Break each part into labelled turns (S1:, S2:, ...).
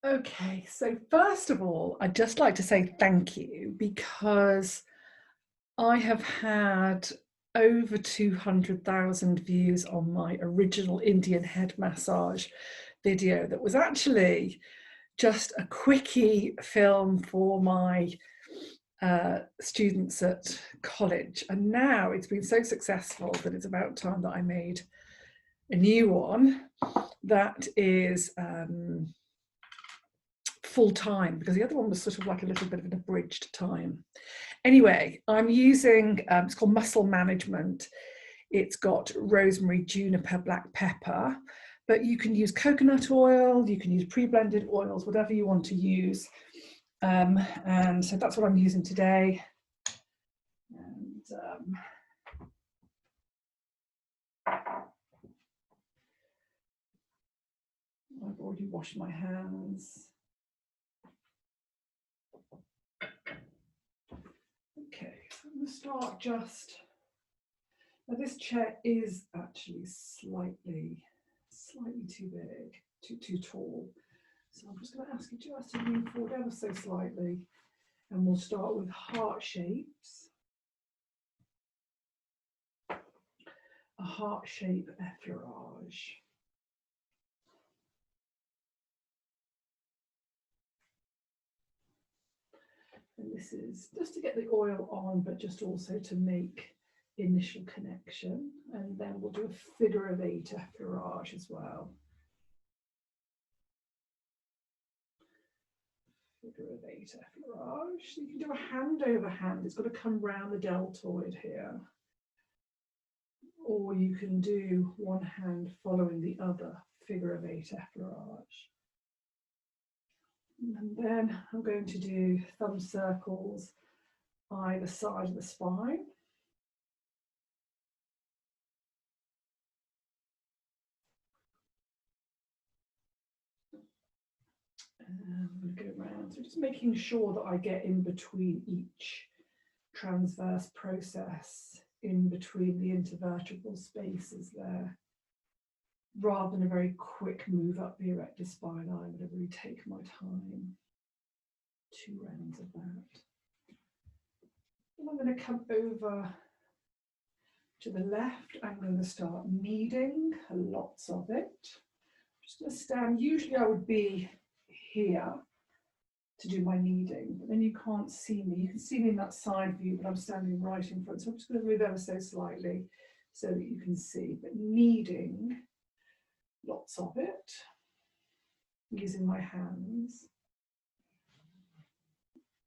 S1: Okay, so first of all, I'd just like to say thank you because I have had over 200,000 views on my original Indian head massage video that was actually just a quickie film for my students at college. And now it's been so successful that it's about time that I made a new one that is full time, because the other one was sort of like a little bit of an abridged time. Anyway, I'm using, it's called Muscle Management. It's got rosemary, juniper, black pepper, but you can use coconut oil, you can use pre-blended oils, whatever you want to use. And so that's what I'm using today. And I've already washed my hands. Okay, so I'm going to start just, now this chair is actually slightly too big, too tall. So I'm just going to ask you just to lean forward ever so slightly, and we'll start with heart shapes. A heart shape effleurage. And this is just to get the oil on, but just also to make initial connection. And then we'll do a figure of 8 effleurage as well. Figure of 8 effleurage. So you can do a hand over hand. It's got to come round the deltoid here. Or you can do one hand following the other, figure of 8 effleurage. And then I'm going to do thumb circles either side of the spine. And I'm going to go around, so just making sure that I get in between each transverse process, in between the intervertebral spaces there. Rather than a very quick move up the erector spine, I'm going to really take my time. 2 rounds of that. And I'm going to come over to the left. I'm going to start kneading, lots of it. I'm just going to stand, usually I would be here to do my kneading, but then you can't see me. You can see me in that side view, but I'm standing right in front. So I'm just going to move ever so slightly so that you can see. But kneading, lots of it, using my hands.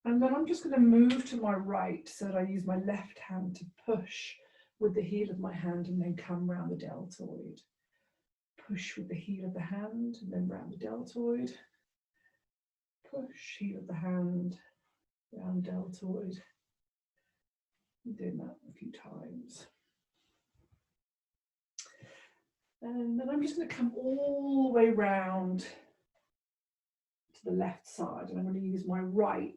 S1: And then I'm just going to move to my right so that I use my left hand to push with the heel of my hand and then come round the deltoid. Push with the heel of the hand and then round the deltoid. Push, heel of the hand, round deltoid. I'm doing that a few times. And then I'm just going to come all the way round to the left side, and I'm going to use my right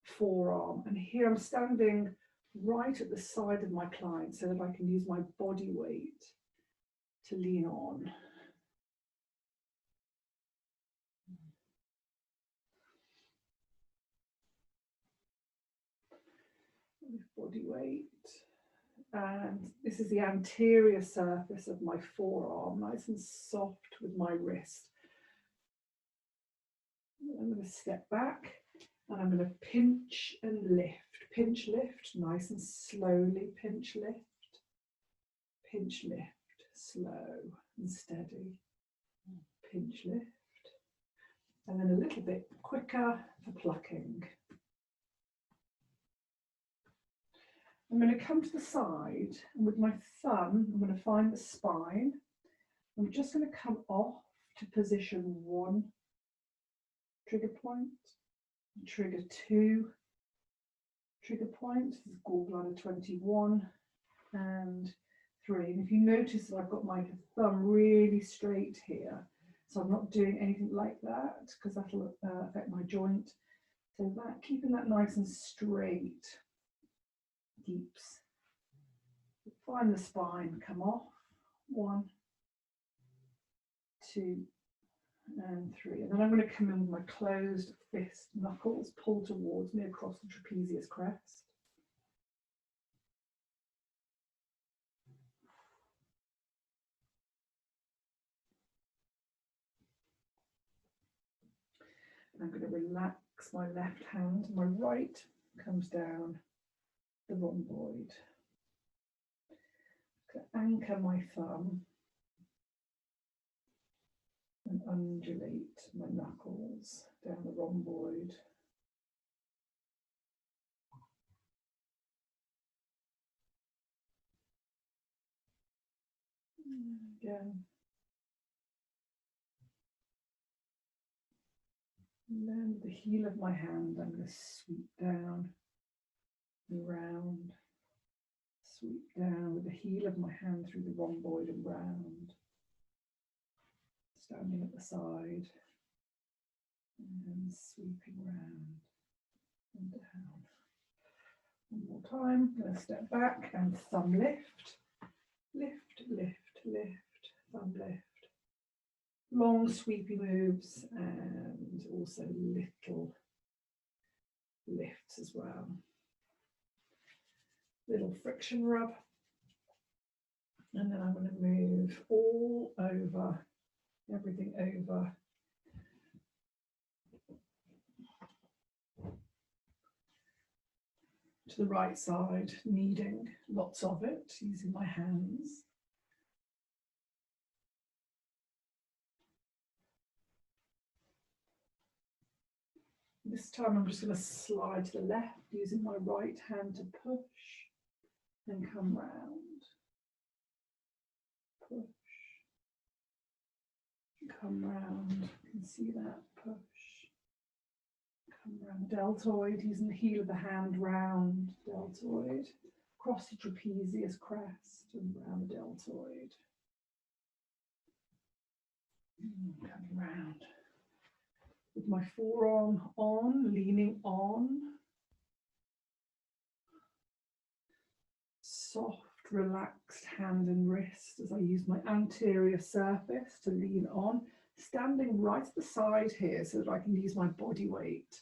S1: forearm. And here I'm standing right at the side of my client so that I can use my body weight to lean on. Body weight. And this is the anterior surface of my forearm, nice and soft with my wrist. I'm going to step back and I'm going to pinch and lift. Pinch, lift, nice and slowly. Pinch, lift, slow and steady. Pinch, lift. And then a little bit quicker for plucking. I'm going to come to the side, and with my thumb, I'm going to find the spine. I'm just going to come off to position 1 trigger point, trigger 2 trigger point, this is gallbladder 21, and 3. And if you notice that I've got my thumb really straight here, so I'm not doing anything like that because that'll affect my joint. So that, keeping that nice and straight. Keeps. Find the spine, come off. 1, 2, and 3. And then I'm going to come in with my closed fist knuckles, pull towards me across the trapezius crest. I'm going to relax my left hand. My right comes down the rhomboid. Anchor my thumb and undulate my knuckles down the rhomboid. Again. And then with the heel of my hand, I'm going to sweep down and round. Sweep down with the heel of my hand through the rhomboid and round. Standing at the side. And sweeping round and down. One more time. I'm going to step back and thumb lift. Lift, lift, lift, thumb lift. Long sweepy moves and also little lifts as well. Little friction rub. And then I'm going to move all over, everything over. To the right side, kneading lots of it, using my hands. This time I'm just going to slide to the left, using my right hand to push and come round. Push. Come round. You can see that. Push. Come round deltoid, using the heel of the hand round deltoid. Across the trapezius crest and round the deltoid. Coming round. With my forearm on, leaning on. Soft, relaxed hand and wrist as I use my anterior surface to lean on. Standing right at the side here so that I can use my body weight.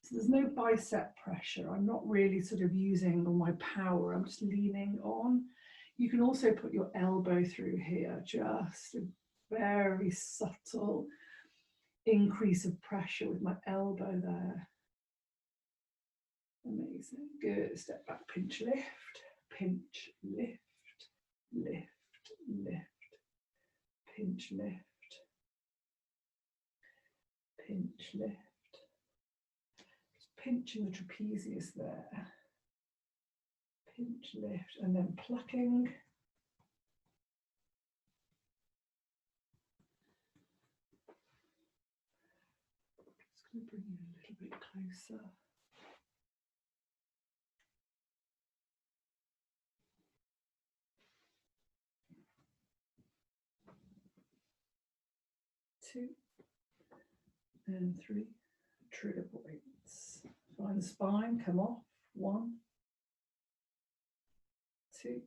S1: So there's no bicep pressure. I'm not really sort of using all my power. I'm just leaning on. You can also put your elbow through here, just a very subtle increase of pressure with my elbow there. Amazing. Good. Step back, pinch, lift, pinch, lift, lift, lift, pinch, lift, pinch, lift. Just pinching the trapezius there. Pinch, lift, and then plucking. Just going to bring you a little bit closer. Two and three. Trigger points. Find the spine, come off. 1, 2,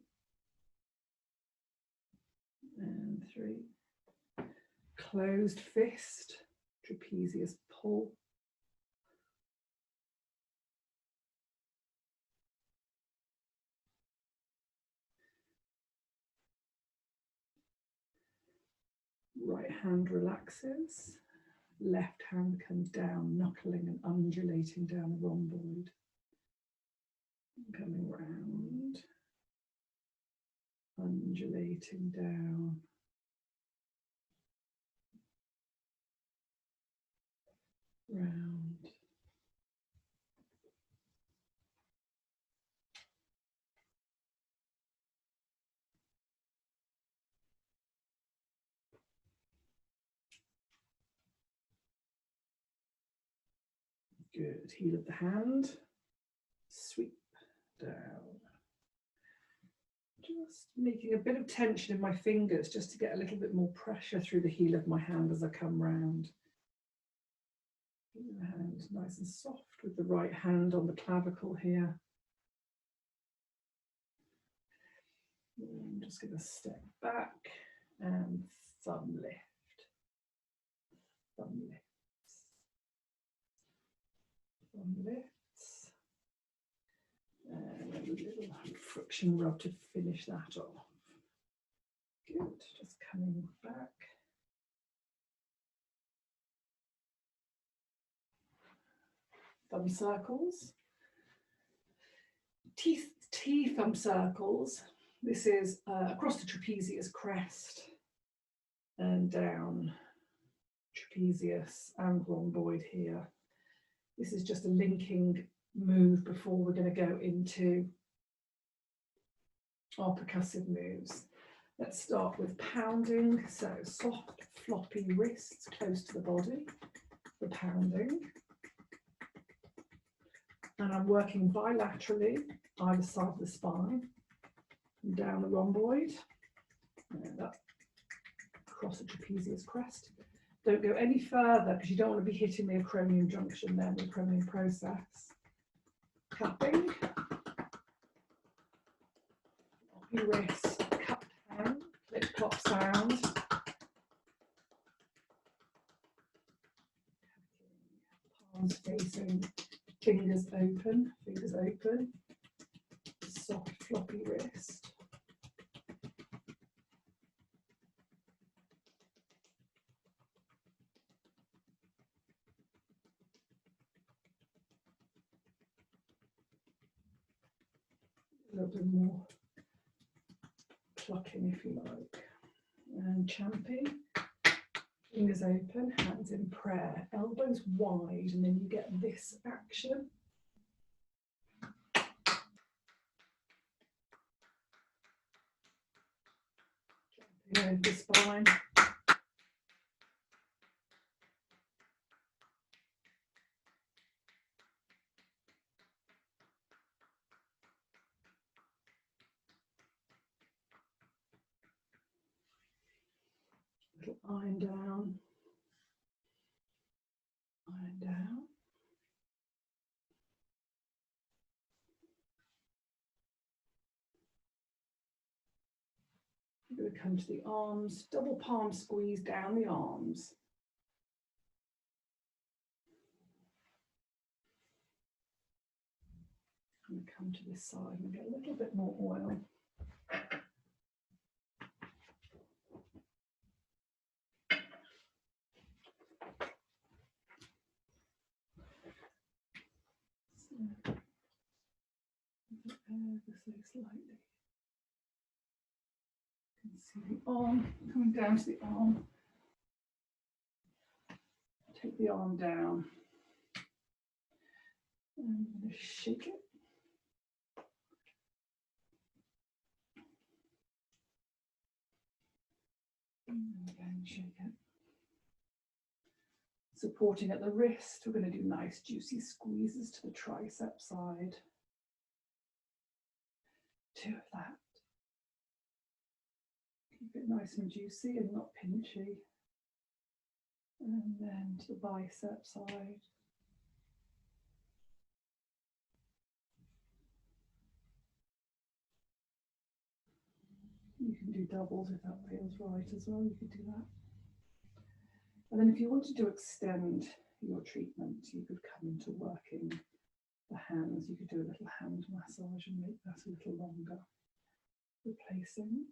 S1: and 3. Closed fist, trapezius pull. Right hand relaxes, left hand comes down, knuckling and undulating down the rhomboid. Coming round, undulating down. Round. Good. Heel of the hand. Sweep down. Just making a bit of tension in my fingers just to get a little bit more pressure through the heel of my hand as I come round. The hand nice and soft with the right hand on the clavicle here. I'm just going to step back and thumb lift. thumb lifts, thumb lifts, and a little friction rub to finish that off. Good, just coming back. Thumb circles. T thumb circles. This is across the trapezius crest and down trapezius and rhomboid here. This is just a linking move before we're going to go into our percussive moves. Let's start with pounding. So soft, floppy wrists close to the body for pounding. And I'm working bilaterally, either side of the spine, and down the rhomboid, and up across the trapezius crest. Don't go any further because you don't want to be hitting the acromion junction then, the acromion process. Cupping, floppy wrist, cupped hand, clip clop sound. Palms facing. Fingers open, soft floppy wrist. A little bit more plucking if you like. And champing. Fingers open, hands in prayer, elbows wide, and then you get this action. Jumping over the spine. Little iron down. Iron down. We're going to come to the arms, double palm squeeze down the arms. I'm going to come to this side and get a little bit more oil. Ever so slightly. You can see the arm coming down to the arm. Take the arm down. And I'm going to shake it. And again, shake it. Supporting at the wrist, we're going to do nice juicy squeezes to the tricep side. 2 of that. Keep it nice and juicy and not pinchy. And then to the bicep side. You can do doubles if that feels right as well. You could do that. And then if you wanted to extend your treatment, you could come into working the hands. You could do a little hand massage and make that a little longer. Replacing.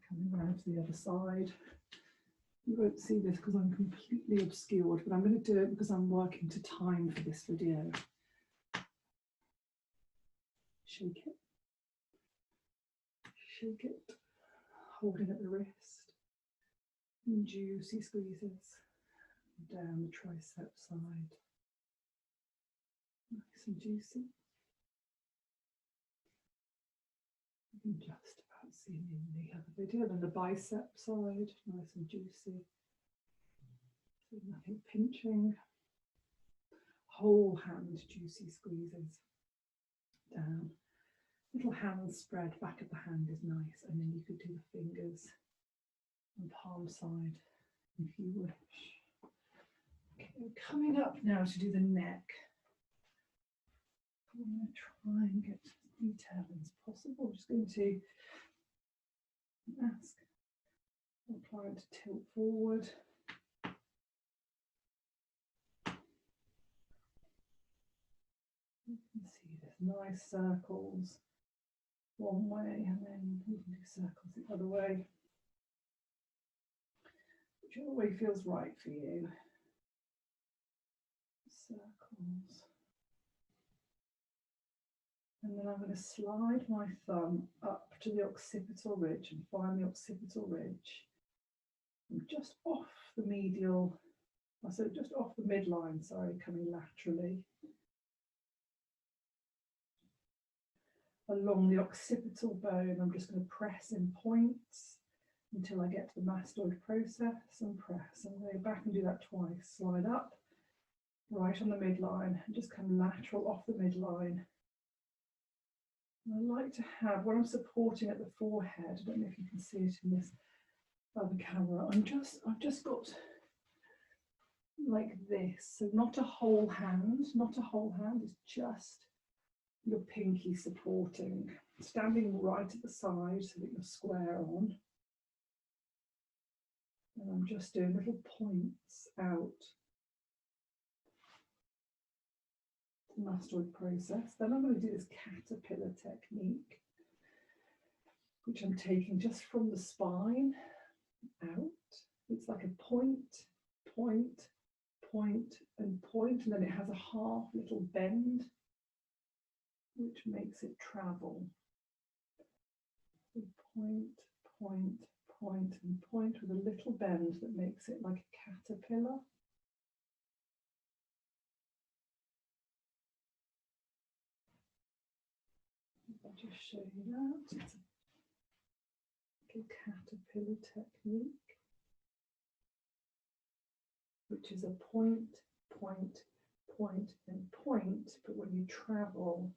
S1: Coming around to the other side. You won't see this because I'm completely obscured, but I'm going to do it because I'm working to time for this video. Shake it. Shake it. Holding at the wrist. And juicy squeezes. Down the tricep side. Nice and juicy. You can just about see me in the other video. Then the bicep side, nice and juicy. So nothing pinching. Whole hand juicy squeezes. Down. Little hand spread, back of the hand is nice. And then you could do the fingers and palm side if you wish. Okay, coming up now to do the neck. I'm going to try and get as detailed as possible. I'm just going to ask trying to tilt forward. You can see there's nice circles one way, and then you can do circles the other way. Whichever way feels right for you. Circles. And then I'm going to slide my thumb up to the occipital ridge and find the occipital ridge. I'm just off the medial, so just off the midline, sorry, coming laterally. Along the occipital bone, I'm just going to press in points until I get to the mastoid process and press. And go back and do that twice. Slide up, right on the midline, and just come lateral off the midline. And I like to have, when I'm supporting at the forehead, I don't know if you can see it in this other camera, I've just got like this. So not a whole hand, it's just your pinky supporting, standing right at the side so that you're square on. And I'm just doing little points out the mastoid process. Then I'm going to do this caterpillar technique, which I'm taking just from the spine out. It's like a point, point, point, and point, and then it has a half little bend, which makes it travel. So point, point, point, and point with a little bend that makes it like a caterpillar. I'll just show you that. It's a caterpillar technique, which is a point, point, point, and point, but when you travel,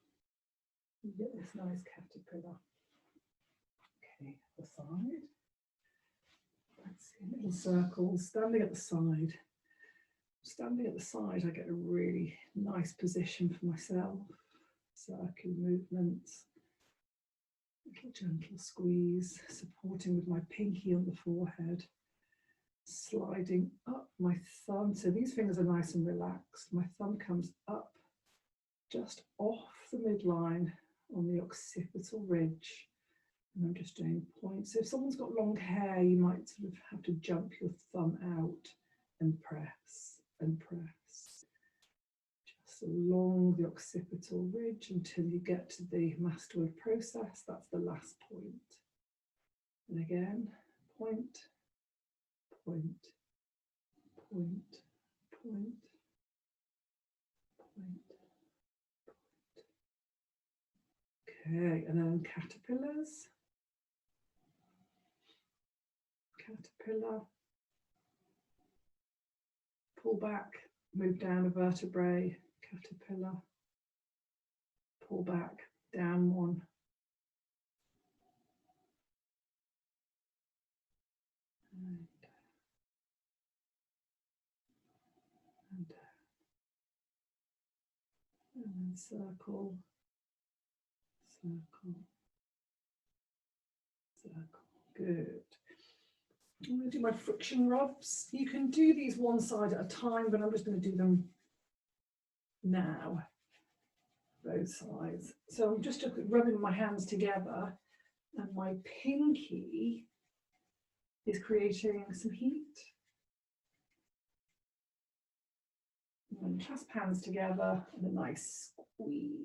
S1: you get this nice caterpillar. Okay, the side. Let's see, little circles, standing at the side. Standing at the side, I get a really nice position for myself. Circular movements. Little gentle squeeze, supporting with my pinky on the forehead. Sliding up my thumb. So these fingers are nice and relaxed. My thumb comes up just off the midline on the occipital ridge. And I'm just doing points. So if someone's got long hair, you might sort of have to jump your thumb out and press and press. Just along the occipital ridge until you get to the mastoid process. That's the last point. And again, point, point, point, point, point, point. Okay, and then caterpillars. Caterpillar. Pull back, move down a vertebrae. Caterpillar. Pull back, down one. And then circle, circle, circle. Good. I'm going to do my friction rubs. You can do these one side at a time, but I'm just going to do them now, both sides. So I'm just rubbing my hands together, and my pinky is creating some heat. And clasp hands together and a nice squeeze.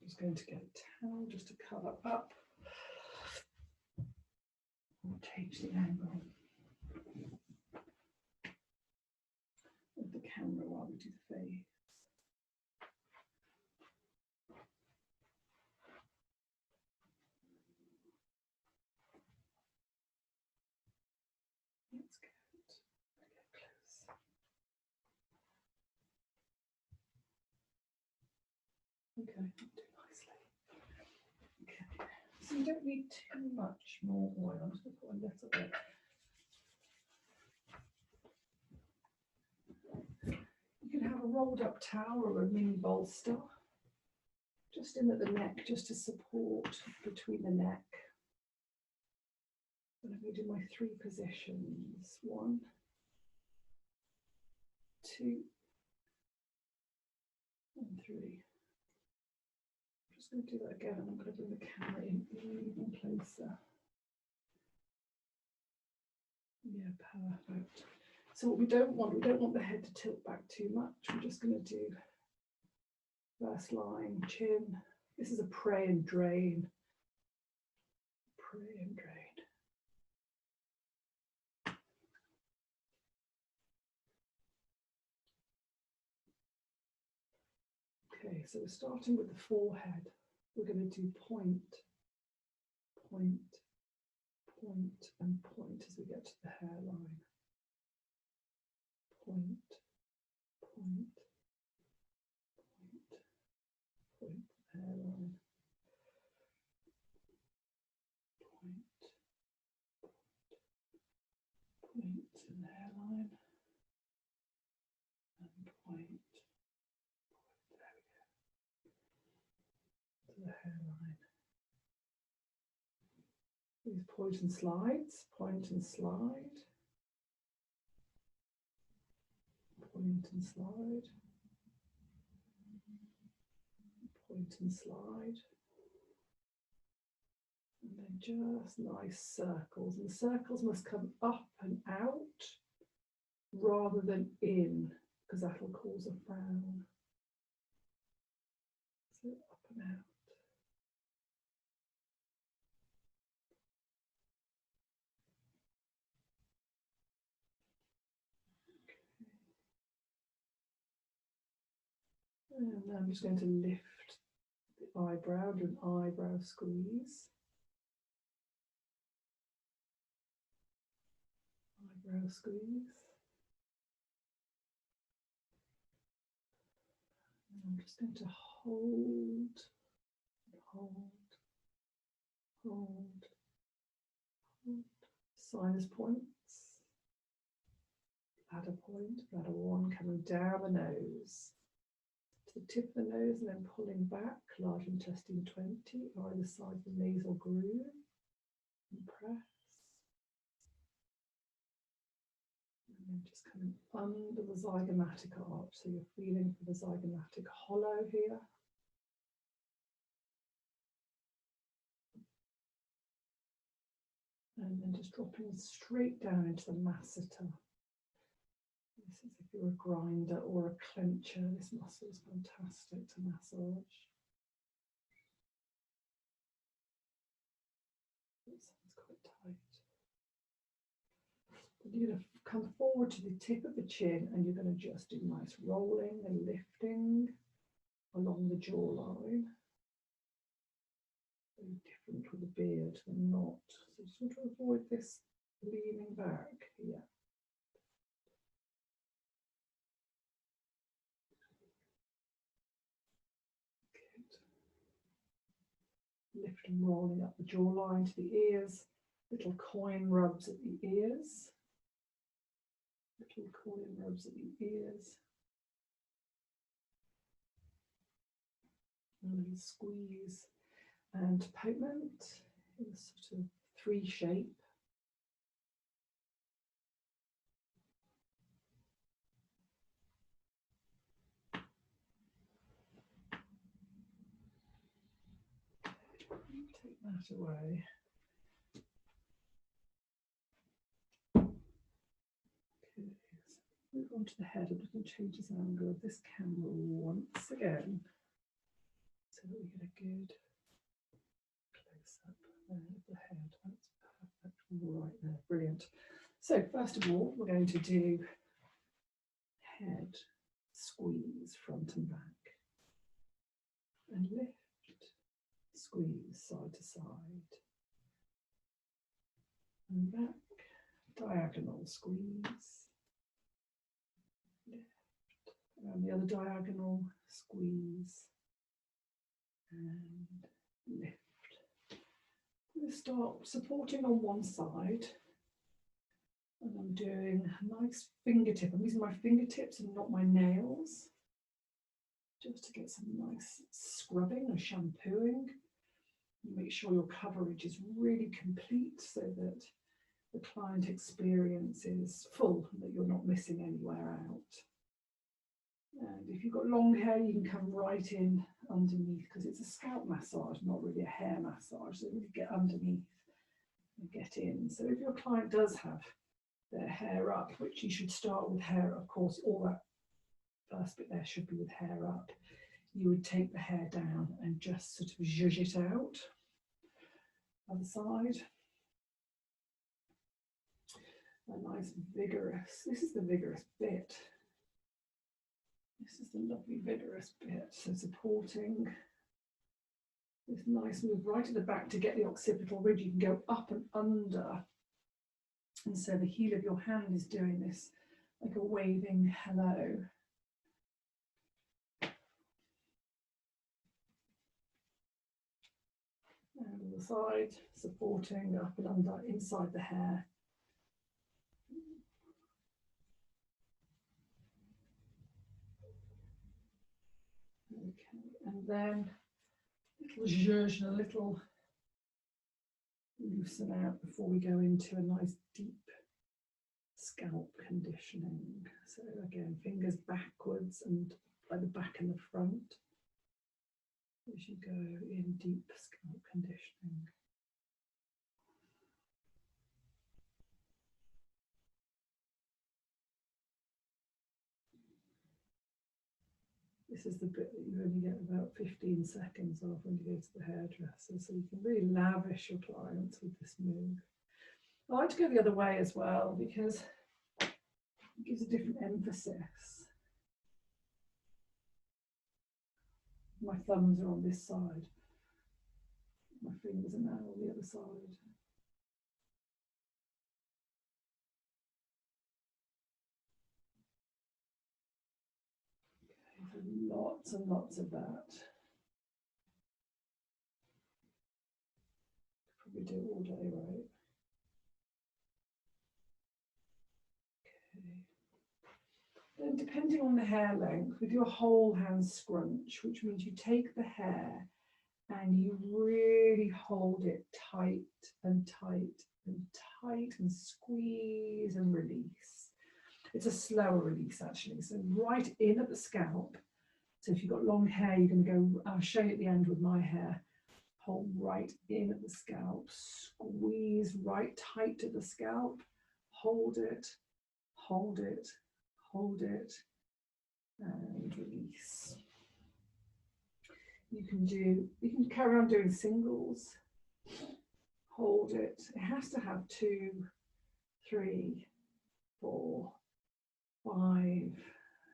S1: I'm just going to get a towel just to cover up. I'll change the angle of the camera while we do the face. That's good. Get close. Okay, not too nicely. Okay, so you don't need too much more oil. I'm just going to put a little bit. You can have a rolled up towel or a mini bolster, just in at the neck, just to support between the neck. And I'm going to do my 3 positions. 1, 2, and 3. I'm just going to do that again, and I'm going to bring the camera in even closer. Yeah, perfect. So what we don't want the head to tilt back too much. We're just going to do first line, chin. This is a pray and drain. Pray and drain. Okay, so we're starting with the forehead. We're going to do point, point, point, and point as we get to the hairline. Point, point, point, point, hairline. Point, point, and hairline. And point. There we go. To the hairline. These point and slides. Point and slide. Point and slide. Point and slide. And then just nice circles. And the circles must come up and out rather than in, because that will cause a frown. So up and out. And then I'm just going to lift the eyebrow, do an eyebrow squeeze. Eyebrow squeeze. And I'm just going to hold, hold, hold, hold. Sinus points. Bladder point, bladder 1 coming down the nose. The tip of the nose and then pulling back, large intestine 20, either side of the nasal groove, and press. And then just coming under the zygomatic arch, so you're feeling for the zygomatic hollow here. And then just dropping straight down into the masseter. This is if you're a grinder or a clencher, this muscle is fantastic to massage. That sounds quite tight. You're going to come forward to the tip of the chin and you're going to just do nice rolling and lifting along the jawline. Very different with the beard than not. So just want to avoid this leaning back here. Lift and rolling up the jawline to the ears, little coin rubs at the ears, little coin rubs at the ears, a little squeeze and potement in a sort of 3 shape. Take that away. Okay, so move on to the head. I'm just going to change this angle of this camera once again so that we get a good close up there of the head. That's perfect. Right there, brilliant. So first of all, we're going to do head squeeze front and back and lift. Squeeze side to side and back, diagonal squeeze, lift, and the other diagonal squeeze and lift. I'm going to start supporting on one side and I'm doing a nice fingertip. I'm using my fingertips and not my nails. just to get some nice scrubbing and shampooing. Make sure your coverage is really complete so that the client experience is full, that you're not missing anywhere out. And if you've got long hair, you can come right in underneath, because it's a scalp massage, not really a hair massage. So really get underneath and get in. So if your client does have their hair up, which you should start with hair, of course, all that first bit there should be with hair up, you would take the hair down and just sort of zhuzh it out. Other side. A nice vigorous, this is the vigorous bit. This is the lovely vigorous bit. So supporting this nice move right at the back to get the occipital ridge. You can go up and under. And so the heel of your hand is doing this like a waving hello. And on the side, supporting up and under inside the hair. Okay, and then a little zhuzh and a little loosen out before we go into a nice deep scalp conditioning. So again, fingers backwards and by the back and the front as you go in deep scalp conditioning. This is the bit that you only get about 15 seconds of when you go to the hairdresser, so you can really lavish your clients with this move. I like to go the other way as well because it gives a different emphasis. My thumbs are on this side. My fingers are now on the other side. Lots and lots of that. Probably do it all day, right? Okay. Then depending on the hair length, we do a whole hand scrunch, which means you take the hair and you really hold it tight and tight and tight and squeeze and release. It's a slower release actually. So right in at the scalp. So if you've got long hair, you're going to go, I'll show you at the end with my hair. Hold right in at the scalp, squeeze right tight to the scalp, hold it, hold it, hold it, and release. You can carry on doing singles, hold it. It has to have 2, 3, 4, 5,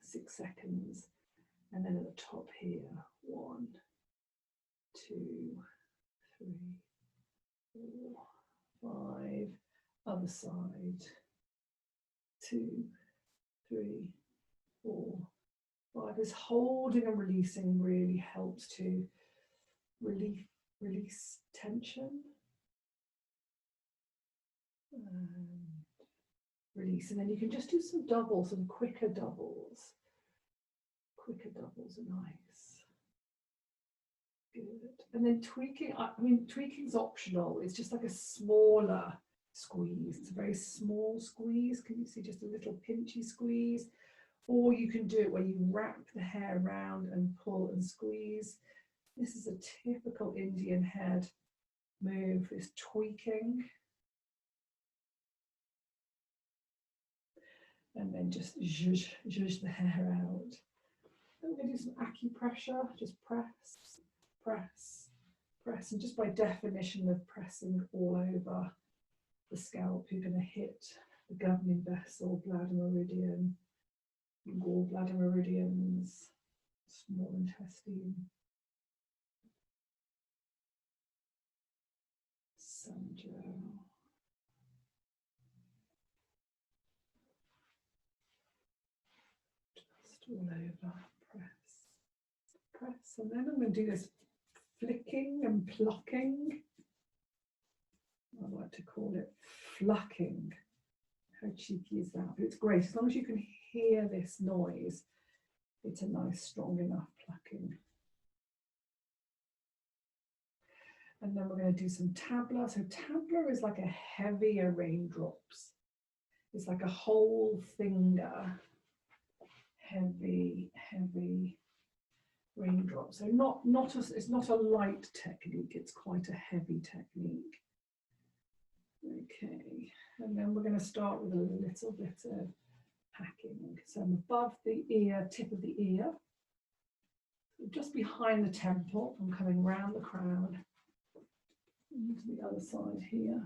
S1: 6 seconds. And then at the top here, 1, 2, 3, 4, 5. Other side, 2, 3, 4, 5. This holding and releasing really helps to release tension. Release, and then you can just do some doubles, some quicker doubles. Quicker doubles are nice. Good. And then tweaking, I mean, tweaking's optional. It's just like a smaller squeeze. It's a very small squeeze. Can you see just a little pinchy squeeze? Or you can do it where you wrap the hair around and pull and squeeze. This is a typical Indian head move, is tweaking. And then just zhuzh the hair out. I'm going to do some acupressure, just press, press, press, and just by definition of pressing all over the scalp, you're going to hit the governing vessel, bladder meridian, gallbladder meridians, small intestine, Sanjo. Just all over. Press, and then I'm going to do this flicking and plucking. I like to call it flucking. How cheeky is that? But it's great as long as you can hear this noise. it's a nice strong enough plucking. And then we're going to do some tabla. So tabla is like a heavier raindrops. It's like a whole finger, heavy raindrop. So it's not a light technique, it's quite a heavy technique. Okay, and then we're going to start with a little bit of packing. So I'm above the ear, tip of the ear, just behind the temple. I'm coming round the crown to the other side here.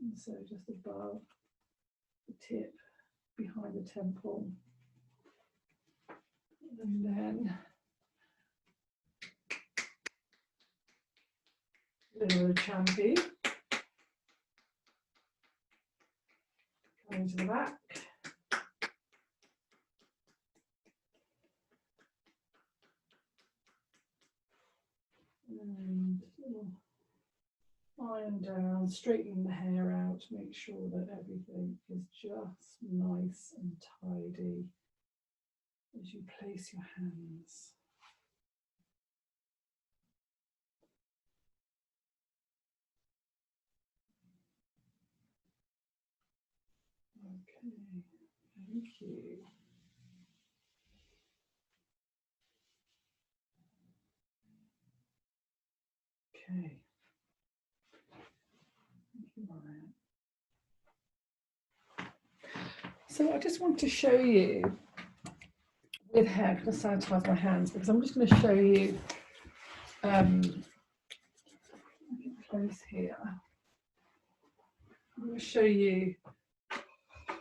S1: And so just above the tip, behind the temple. And then a little bit of champy. Coming to the back. And iron down, straightening the hair out, make sure that everything is just nice and tidy as you place your hands. Okay, thank you. Okay. Thank you, Marianne. So I just want to show you with hair, I'm going to sanitize my hands because I'm just going to show you close here. I'm going to show you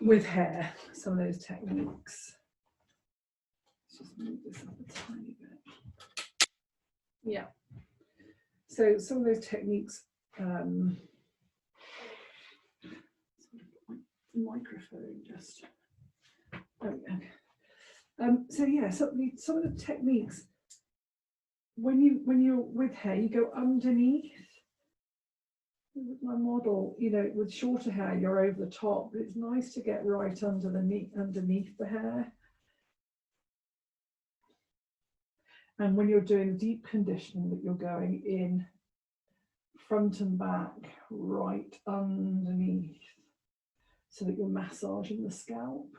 S1: with hair some of those techniques. Let's just move this up a tiny bit. Yeah. So some of those techniques, microphone just. There we go. So yeah, some of the techniques when you're with hair, you go underneath. With my model, you know, with shorter hair, you're over the top, but it's nice to get right underneath the hair. And when you're doing deep conditioning, that you're going in front and back, right underneath, so that you're massaging the scalp.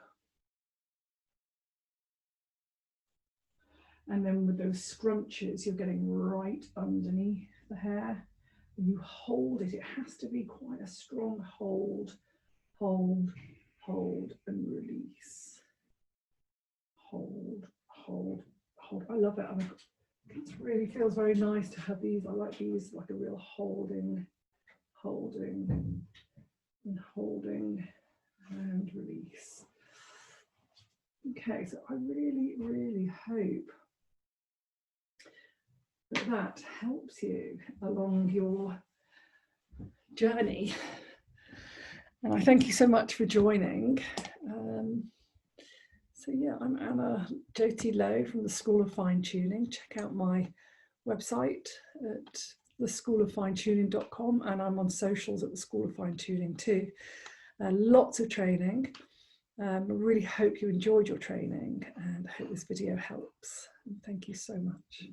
S1: And then with those scrunches, you're getting right underneath the hair. And you hold it. It has to be quite a strong hold, hold, hold, and release. Hold, hold, hold. I love it. It really feels very nice to have these. I like these, like a real holding, holding, and holding, and release. Okay, so I really, really hope that helps you along your journey. And I thank you so much for joining. So yeah, I'm Anna Jyoti Lowe from the School of Fine Tuning. Check out my website at theschooloffinetuning.com, and I'm on socials at the School of Fine Tuning too. Lots of training. I really hope you enjoyed your training, and I hope this video helps. And thank you so much.